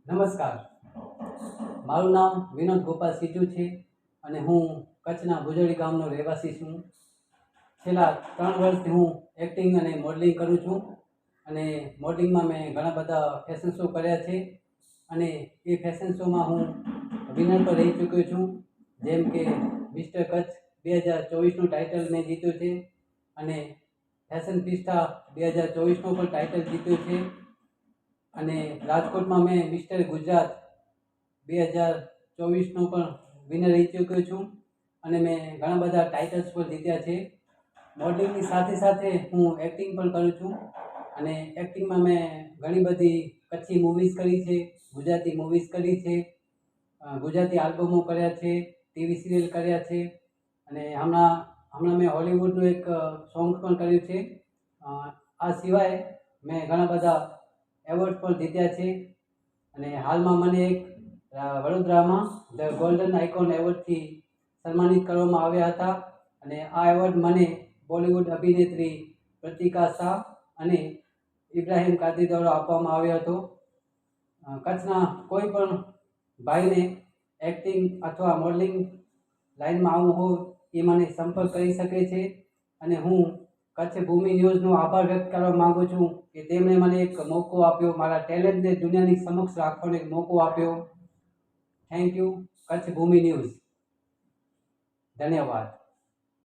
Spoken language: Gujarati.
નમસ્કાર, મારું નામ વિનોદ ગોપાલ સીજુ છે અને હું કચ્છના ભુજોડી ગામનો રહેવાસી છું. છેલ્લા 3 વર્ષથી હું એક્ટિંગ અને મોડલિંગ કરું છું અને મોડલિંગમાં મેં ઘણા બધા ફેશન શો કર્યા છે અને એ ફેશન શોમાં હું વિનર પર રહી ચૂક્યો છું. જેમ કે મિસ્ટર કચ્છ 2024નું ટાઇટલ મેં જીત્યું છે અને ફેશન પિસ્ટા 2024નો પણ ટાઇટલ જીત્યો છે અને રાજકોટમાં મેં મિસ્ટર ગુજરાત 2024નો પણ વિનર રહી ચૂક્યો છું અને મેં ઘણા બધા ટાઇટલ્સ પણ જીત્યા છે. મોડલિંગની સાથે સાથે હું એક્ટિંગ પણ કરું છું અને એક્ટિંગમાં મેં ઘણી બધી કચ્છી મૂવીઝ કરી છે, ગુજરાતી મૂવીઝ કરી છે, ગુજરાતી આલ્બમો કર્યા છે, ટીવી સિરિયલ કર્યા છે અને હમણાં મેં હોલિવૂડનું એક સોંગ પણ કર્યું છે. આ સિવાય મેં ઘણા બધા એવોર્ડ પણ જીત્યા છે અને હાલમાં મને એક વડોદરામાં ધ ગોલ્ડન આઇકોન એવોર્ડથી સન્માનિત કરવામાં આવ્યા હતા અને આ એવોર્ડ મને બોલિવૂડ અભિનેત્રી પ્રતિકા શાહ અને ઇબ્રાહિમ કાદરી દ્વારા આપવામાં આવ્યો હતો. કચ્છના કોઈ પણ ભાઈને એક્ટિંગ અથવા મોડલિંગ લાઇનમાં આવવું હોય એ મને સંપર્ક કરી શકે છે અને હું કચ્છ ભૂમિ ન્યૂઝનો આભાર વ્યક્ત કરવા માગું છું કે તેમણે મને એક મોકો આપ્યો, મારા ટેલેન્ટને દુનિયાની સમક્ષ રાખવાનો એક મોકો આપ્યો. Thank you Kutch Bhumi news. ધન્યવાદ.